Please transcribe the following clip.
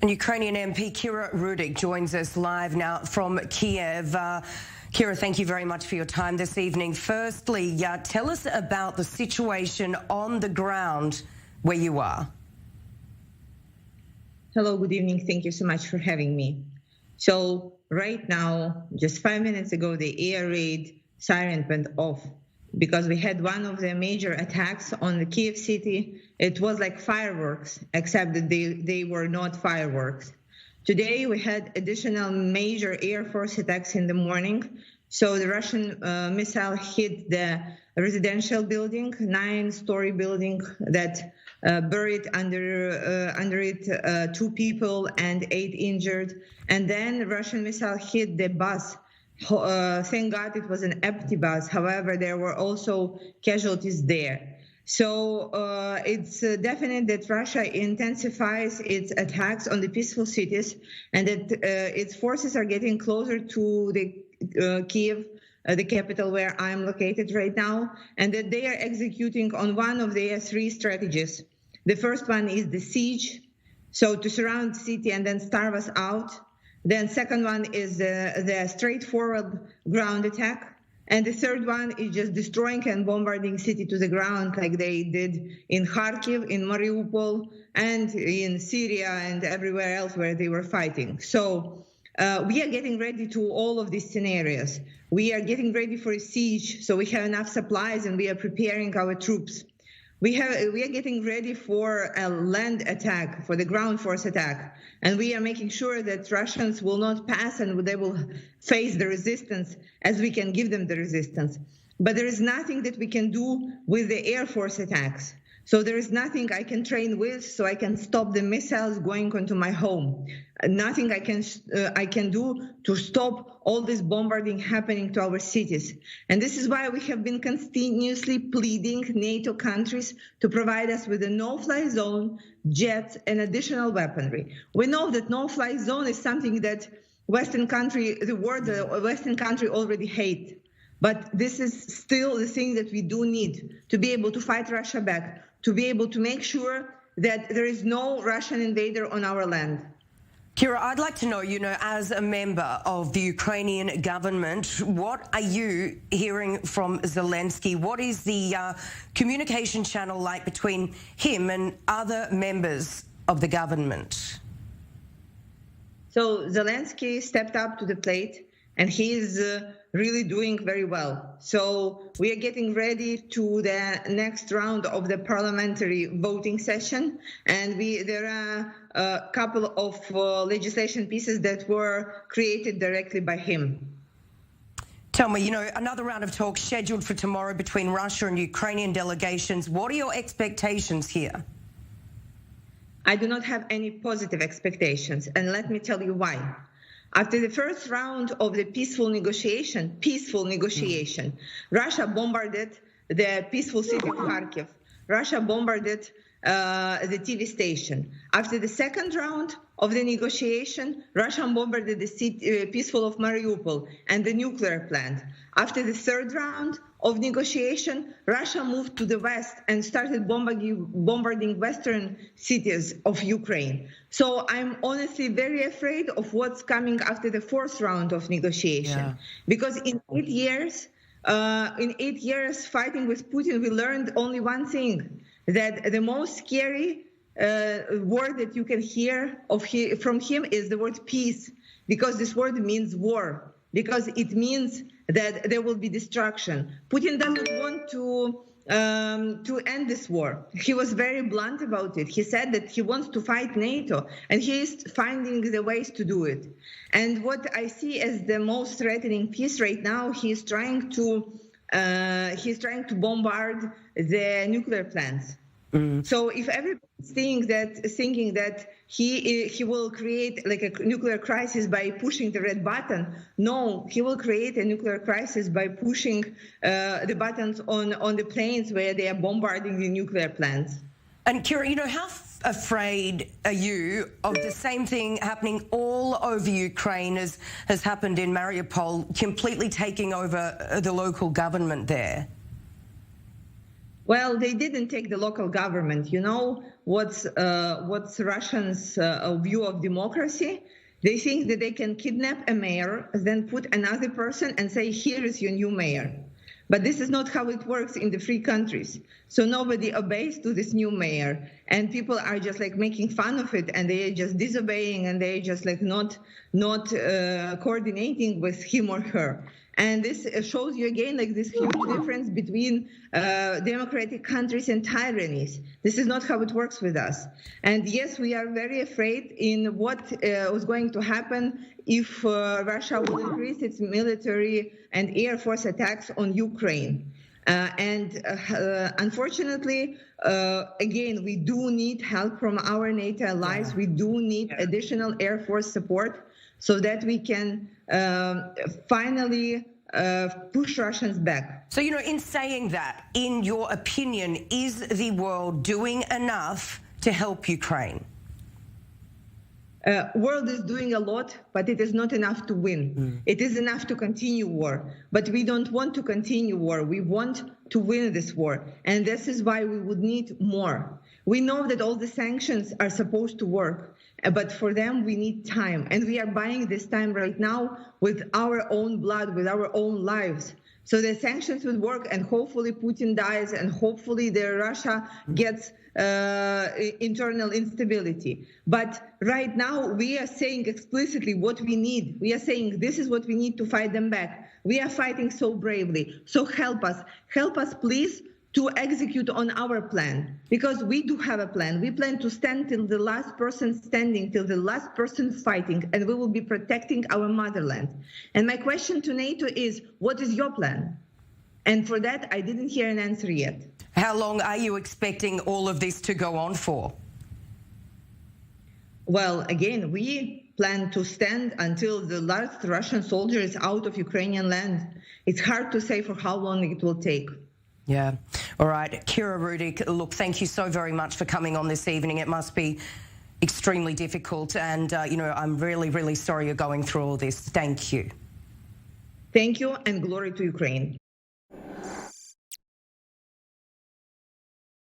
Ukrainian MP Rudik joins us live now from Kyiv. Kira, thank you very much for your time this evening. Firstly, tell us about the situation on the ground where you are. Hello, good evening. Thank you so much for having me. So right now, just 5 minutes ago, the air raid siren went off because we had one of the major attacks on the Kyiv city. It was like fireworks, except that they were not fireworks. Today, we had additional major Air Force attacks in the morning. So the Russian missile hit the residential building, 9-story building that buried under it 2 people and 8 injured. And then the Russian missile hit the bus. Thank God it was an empty bus. However, there were also casualties there. So it's definite that Russia intensifies its attacks on the peaceful cities, and that its forces are getting closer to the Kyiv, the capital where I'm located right now, and that they are executing on one of their 3 strategies. The first one is the siege, so to surround the city and then starve us out. Then second one is the straightforward ground attack. And the third one is just destroying and bombarding city to the ground like they did in Kharkiv, in Mariupol, and in Syria and everywhere else where they were fighting. So we are getting ready to all of these scenarios. We are getting ready for a siege, so we have enough supplies and we are preparing our troops. We are getting ready for a land attack, for the ground force attack, and we are making sure that Russians will not pass and they will face the resistance as we can give them the resistance. But there is nothing that we can do with the Air Force attacks. So there is nothing I can train with, so I can stop the missiles going onto my home. Nothing I can do to stop all this bombarding happening to our cities. And this is why we have been continuously pleading NATO countries to provide us with a no-fly zone, jets, and additional weaponry. We know that no-fly zone is something that Western country already hate. But this is still the thing that we do need to be able to fight Russia back, to be able to make sure that there is no Russian invader on our land. Kira, I'd like to know, as a member of the Ukrainian government, what are you hearing from Zelensky? What is the communication channel like between him and other members of the government? So Zelensky stepped up to the plate, and he is really doing very well. So we are getting ready to the next round of the parliamentary voting session, and there are a couple of legislation pieces that were created directly by him. Tell me, another round of talks scheduled for tomorrow between Russia and Ukrainian delegations. What are your expectations here? I do not have any positive expectations, and let me tell you why. After the first round of the peaceful negotiation, Russia bombarded the peaceful city of Kharkiv. Russia bombarded the TV station. After the second round of the negotiation, Russia bombarded the city, peaceful of Mariupol and the nuclear plant. After the third round of negotiation, Russia moved to the west and started bombarding western cities of Ukraine. So I'm honestly very afraid of what's coming after the fourth round of negotiation. Because in 8 years, fighting with Putin, we learned only one thing, that the most scary word that you can hear from him is the word peace, because this word means war, because it means that there will be destruction. Putin doesn't want to end this war. He was very blunt about it. He said that he wants to fight NATO, and he is finding the ways to do it. And what I see as the most threatening piece right now, he's trying to bombard the nuclear plants. So if everybody's thinking that he will create like a nuclear crisis by pushing the red button, no, he will create a nuclear crisis by pushing the buttons on the planes where they are bombarding the nuclear plants. And Kira, how afraid are you of the same thing happening all over Ukraine as has happened in Mariupol, completely taking over the local government there? Well, they didn't take the local government. what's Russians' view of democracy. They think that they can kidnap a mayor, then put another person and say, here is your new mayor. But this is not how it works in the free countries. So nobody obeys to this new mayor, and people are just like making fun of it, and they are just disobeying, and they are just like not coordinating with him or her. And this shows you again like this huge difference between democratic countries and tyrannies. This is not how it works with us. And yes, we are very afraid in what was going to happen if Russia will increase its military and air force attacks on Ukraine. Unfortunately, again, we do need help from our NATO allies. We do need additional air force support so that we can finally push Russians back. So, in saying that, in your opinion, is the world doing enough to help Ukraine? World is doing a lot, but it is not enough to win. It is enough to continue war, but we don't want to continue war. We want to win this war, and this is why we would need more. We know that all the sanctions are supposed to work, but for them we need time, and we are buying this time right now with our own blood, with our own lives. So the sanctions would work, and hopefully Putin dies, and hopefully Russia gets internal instability. But right now we are saying explicitly what we need. We are saying this is what we need to fight them back. We are fighting so bravely. So help us please to execute on our plan, because we do have a plan. We plan to stand till the last person standing, till the last person fighting, and we will be protecting our motherland. And my question to NATO is, what is your plan? And for that, I didn't hear an answer yet. How long are you expecting all of this to go on for? Well, again, we plan to stand until the last Russian soldier is out of Ukrainian land. It's hard to say for how long it will take. Yeah. All right. Kira Rudik, look, thank you so very much for coming on this evening. It must be extremely difficult. And, I'm really, really sorry you're going through all this. Thank you. Thank you, and glory to Ukraine.